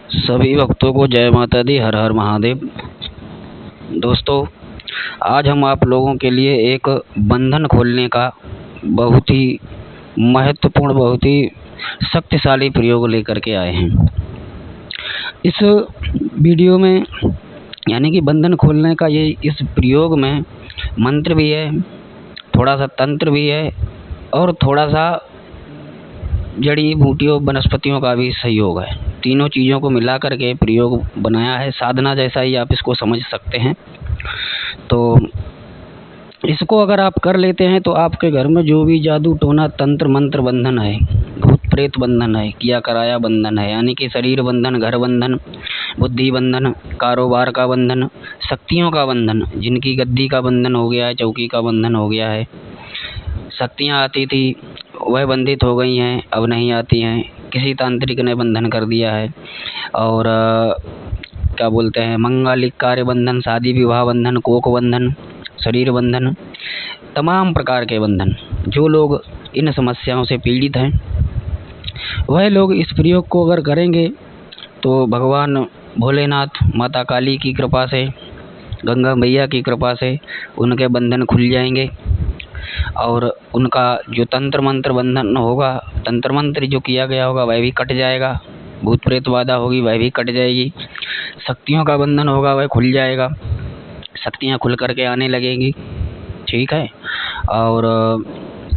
सभी भक्तों को जय माता दी, हर हर महादेव। दोस्तों, आज हम आप लोगों के लिए एक बंधन खोलने का बहुत ही महत्वपूर्ण, बहुत ही शक्तिशाली प्रयोग लेकर के आए हैं। इस वीडियो में यानी कि बंधन खोलने का इस प्रयोग में मंत्र भी है, थोड़ा सा तंत्र भी है और थोड़ा सा जड़ी बूटियों वनस्पतियों का भी सहयोग है। तीनों चीज़ों को मिला करके प्रयोग बनाया है। साधना जैसा ही आप इसको समझ सकते हैं। तो इसको अगर आप कर लेते हैं तो आपके घर में जो भी जादू टोना तंत्र मंत्र बंधन है, भूत प्रेत बंधन है, किया कराया बंधन है, यानी कि शरीर बंधन, घर बंधन, बुद्धि बंधन, कारोबार का बंधन, शक्तियों का बंधन, जिनकी गद्दी का बंधन हो गया है, चौकी का बंधन हो गया है, शक्तियाँ आती थी वह बंधित हो गई हैं, अब नहीं आती हैं, किसी तांत्रिक ने बंधन कर दिया है। और क्या बोलते हैं, मंगलिक कार्य बंधन, शादी विवाह बंधन, कोक बंधन, शरीर बंधन, तमाम प्रकार के बंधन। जो लोग इन समस्याओं से पीड़ित हैं वह लोग इस प्रयोग को अगर करेंगे तो भगवान भोलेनाथ, माता काली की कृपा से, गंगा मैया की कृपा से उनके बंधन खुल जाएंगे और उनका जो तंत्र मंत्र बंधन होगा, तंत्र मंत्र जो किया गया होगा वह भी कट जाएगा, भूत प्रेत बाधा होगी वह भी कट जाएगी, शक्तियों का बंधन होगा वह खुल जाएगा, शक्तियाँ खुल करके आने लगेंगी। ठीक है। और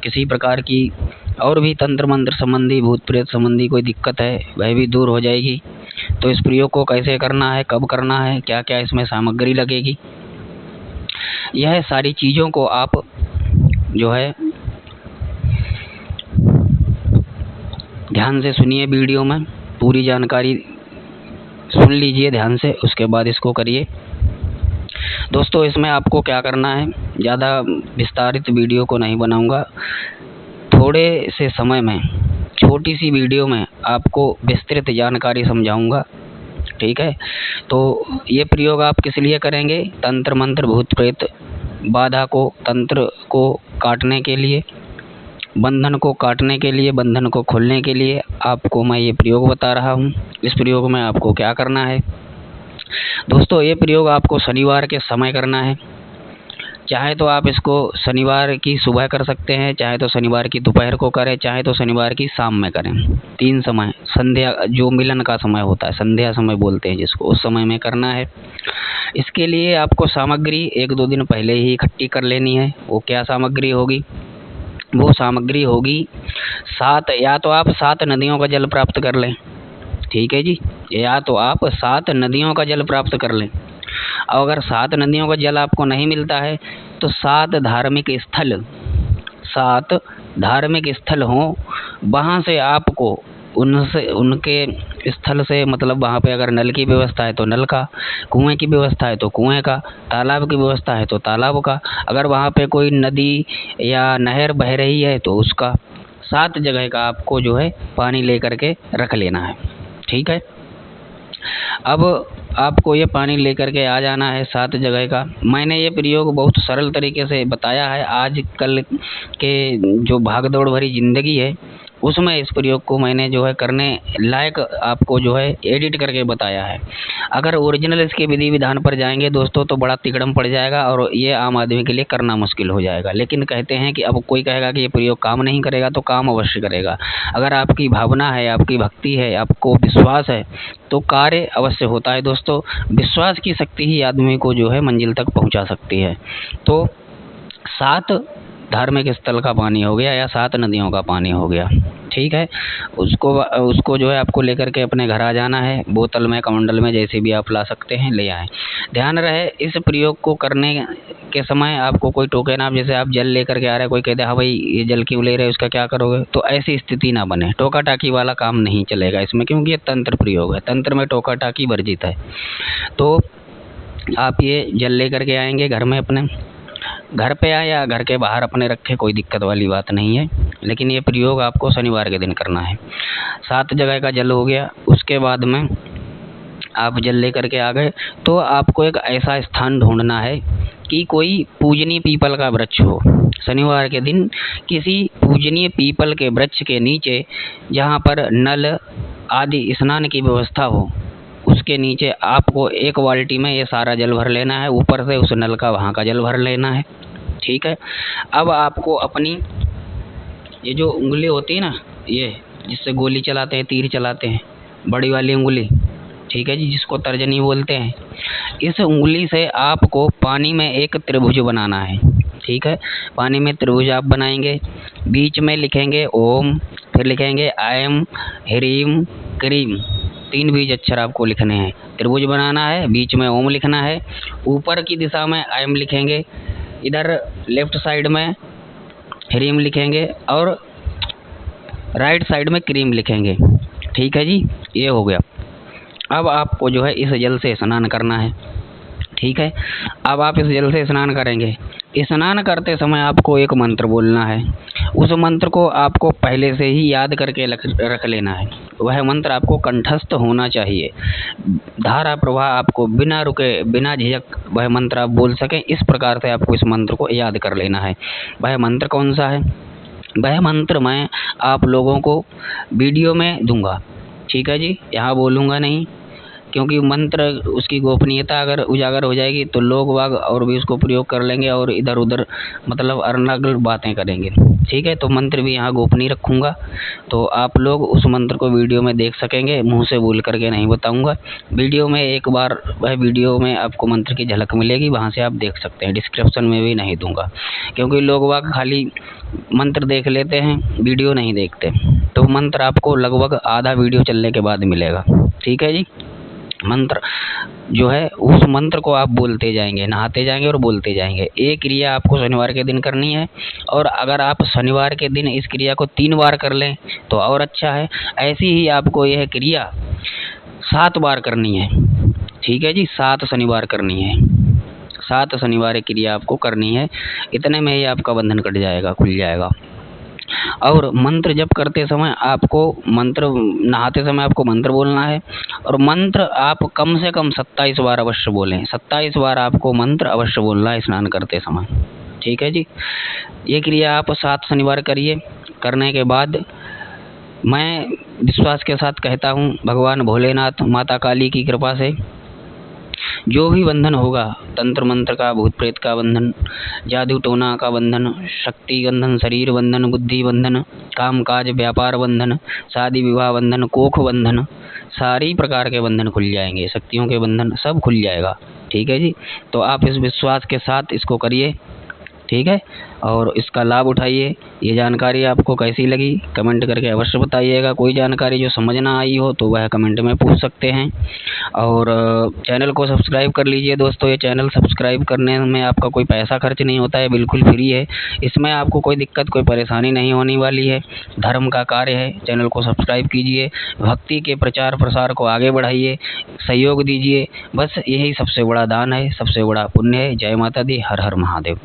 किसी प्रकार की और भी तंत्र मंत्र संबंधी, भूत प्रेत संबंधी कोई दिक्कत है वह भी दूर हो जाएगी। तो इस प्रयोग को कैसे करना है, कब करना है, क्या क्या इसमें सामग्री लगेगी, यह सारी चीज़ों को आप जो है ध्यान से सुनिए। वीडियो में पूरी जानकारी सुन लीजिए ध्यान से, उसके बाद इसको करिए। दोस्तों, इसमें आपको क्या करना है, ज़्यादा विस्तारित वीडियो को नहीं बनाऊंगा, थोड़े से समय में छोटी सी वीडियो में आपको विस्तृत जानकारी समझाऊंगा। ठीक है। तो ये प्रयोग आप किस लिए करेंगे, तंत्र मंत्र भूत प्रेत बाधा को, तंत्र को काटने के लिए, बंधन को काटने के लिए, बंधन को खोलने के लिए आपको मैं ये प्रयोग बता रहा हूँ। इस प्रयोग में आपको क्या करना है दोस्तों, ये प्रयोग आपको शनिवार के समय करना है। चाहे तो आप इसको शनिवार की सुबह कर सकते हैं, चाहे तो शनिवार की दोपहर को करें, चाहे तो शनिवार की शाम में करें। 3 समय, संध्या जो मिलन का समय होता है, संध्या समय बोलते हैं जिसको, उस समय में करना है। इसके लिए आपको सामग्री 1-2 दिन पहले ही इकट्ठी कर लेनी है। वो क्या सामग्री होगी, वो सामग्री होगी या तो आप 7 नदियों का जल प्राप्त कर लें। ठीक है जी, या तो आप 7 नदियों का जल प्राप्त कर लें। और अगर 7 नदियों का जल आपको नहीं मिलता है तो 7 धार्मिक स्थल हों, वहाँ से आपको उनके स्थल से, मतलब वहाँ पे अगर नल की व्यवस्था है तो नल का, कुएं की व्यवस्था है तो कुएं का, तालाब की व्यवस्था है तो तालाब का, अगर वहाँ पे कोई नदी या नहर बह रही है तो उसका, 7 जगह का आपको जो है पानी लेकर के रख लेना है। ठीक है। अब आपको ये पानी लेकर के आ जाना है 7 जगह का। मैंने ये प्रयोग बहुत सरल तरीके से बताया है। आजकल के जो भागदौड़ भरी ज़िंदगी है उसमें इस प्रयोग को मैंने जो है करने लायक आपको जो है एडिट करके बताया है। अगर ओरिजिनल इसके विधि विधान पर जाएंगे दोस्तों तो बड़ा तिकड़म पड़ जाएगा और ये आम आदमी के लिए करना मुश्किल हो जाएगा। लेकिन कहते हैं कि अब कोई कहेगा कि ये प्रयोग काम नहीं करेगा तो काम अवश्य करेगा। अगर आपकी भावना है, आपकी भक्ति है, आपको विश्वास है तो कार्य अवश्य होता है। दोस्तों, विश्वास की शक्ति ही आदमी को जो है मंजिल तक पहुंचा सकती है। तो 7 धार्मिक स्थल का पानी हो गया या 7 नदियों का पानी हो गया। ठीक है। उसको जो है आपको लेकर के अपने घर आ जाना है, बोतल में, कमंडल में, जैसे भी आप ला सकते हैं ले आएँ। ध्यान रहे इस प्रयोग को करने के समय आपको कोई टोके ना। जैसे आप जल लेकर के आ रहे हैं, कोई कहते हैं हाँ भाई ये जल क्यों ले रहे हो, इसका क्या करोगे, तो ऐसी स्थिति ना बने। टोका टाकी वाला काम नहीं चलेगा इसमें, क्योंकि ये तंत्र प्रयोग है, तंत्र में टोका टाकी वर्जित है। तो आप ये जल लेकर के आएंगे घर में, अपने घर पे आए या घर के बाहर अपने रखे, कोई दिक्कत वाली बात नहीं है। लेकिन ये प्रयोग आपको शनिवार के दिन करना है। 7 जगह का जल हो गया। उसके बाद में आप जल लेकर के आ गए तो आपको एक ऐसा स्थान ढूंढना है कि कोई पूजनीय पीपल का वृक्ष हो। शनिवार के दिन किसी पूजनीय पीपल के वृक्ष के नीचे, जहाँ पर नल आदि स्नान की व्यवस्था हो, उसके नीचे आपको एक बाल्टी में ये सारा जल भर लेना है, ऊपर से उस नल का वहाँ का जल भर लेना है। ठीक है। अब आपको अपनी ये जो उंगली होती है ना, ये जिससे गोली चलाते हैं, तीर चलाते हैं, बड़ी वाली उंगली, ठीक है जी, जिसको तर्जनी बोलते हैं, इस उंगली से आपको पानी में एक त्रिभुज बनाना है। ठीक है। पानी में त्रिभुज आप बनाएंगे, बीच में लिखेंगे ओम, फिर लिखेंगे ऐम, ह्रीम, क्रीम, 3 बीज अक्षर आपको लिखने हैं। त्रिभुज बनाना है, बीच में ओम लिखना है, ऊपर की दिशा में ऐम लिखेंगे, इधर लेफ्ट साइड में ह्रीम लिखेंगे और राइट साइड में क्रीम लिखेंगे। ठीक है जी, ये हो गया। अब आपको जो है इस जल से स्नान करना है। ठीक है। अब आप इस जल से स्नान करेंगे। स्नान करते समय आपको एक मंत्र बोलना है। उस मंत्र को आपको पहले से ही याद करके रख लेना है। वह मंत्र आपको कंठस्थ होना चाहिए। धारा प्रवाह आपको बिना रुके, बिना झिझक वह मंत्र आप बोल सकें, इस प्रकार से आपको इस मंत्र को याद कर लेना है। वह मंत्र कौन सा है? वह मंत्र मैं आप लोगों को वीडियो में दूंगा। ठीक है जी, यहाँ बोलूँगा नहीं, क्योंकि मंत्र उसकी गोपनीयता अगर उजागर हो जाएगी तो लोग वाग और भी उसको प्रयोग कर लेंगे और इधर उधर मतलब अनर्गल बातें करेंगे। ठीक है। तो मंत्र भी यहाँ गोपनीय रखूँगा, तो आप लोग उस मंत्र को वीडियो में देख सकेंगे, मुंह से बोल करके नहीं बताऊँगा। वीडियो में एक बार वह वीडियो में आपको मंत्र की झलक मिलेगी, वहाँ से आप देख सकते हैं। डिस्क्रिप्शन में भी नहीं दूँगा, क्योंकि लोग वाग खाली मंत्र देख लेते हैं, वीडियो नहीं देखते। तो मंत्र आपको लगभग आधा वीडियो चलने के बाद मिलेगा। ठीक है जी। मंत्र जो है, उस मंत्र को आप बोलते जाएंगे, नहाते जाएंगे और बोलते जाएंगे। ये क्रिया आपको शनिवार के दिन करनी है, और अगर आप शनिवार के दिन इस क्रिया को 3 बार कर लें तो और अच्छा है। ऐसी ही आपको यह क्रिया 7 बार करनी है। ठीक है जी, 7 शनिवार करनी है। 7 शनिवार ये क्रिया आपको करनी है। इतने में ही आपका बंधन कट जाएगा, खुल जाएगा। और मंत्र जप करते समय आपको मंत्र, नहाते समय आपको मंत्र बोलना है, और मंत्र आप कम से कम 27 बार अवश्य बोलें। 27 बार आपको मंत्र अवश्य बोलना है स्नान करते समय। ठीक है जी। ये क्रिया आप 7 शनिवार करिए। करने के बाद मैं विश्वास के साथ कहता हूँ, भगवान भोलेनाथ, माता काली की कृपा से जो भी बंधन होगा, तंत्र मंत्र का, भूत प्रेत का बंधन, जादू टोना का बंधन, शक्ति बंधन, शरीर बंधन, बुद्धि बंधन, काम काज व्यापार बंधन, शादी विवाह बंधन, कोख बंधन, सारी प्रकार के बंधन खुल जाएंगे। शक्तियों के बंधन सब खुल जाएगा। ठीक है जी। तो आप इस विश्वास के साथ इसको करिए। ठीक है। और इसका लाभ उठाइए। ये जानकारी आपको कैसी लगी कमेंट करके अवश्य बताइएगा। कोई जानकारी जो समझ ना आई हो तो वह कमेंट में पूछ सकते हैं। और चैनल को सब्सक्राइब कर लीजिए दोस्तों। ये चैनल सब्सक्राइब करने में आपका कोई पैसा खर्च नहीं होता है, बिल्कुल फ्री है। इसमें आपको कोई दिक्कत, कोई परेशानी नहीं होने वाली है। धर्म का कार्य है। चैनल को सब्सक्राइब कीजिए, भक्ति के प्रचार प्रसार को आगे बढ़ाइए, सहयोग दीजिए। बस यही सबसे बड़ा दान है, सबसे बड़ा पुण्य है। जय माता दी। हर हर महादेव।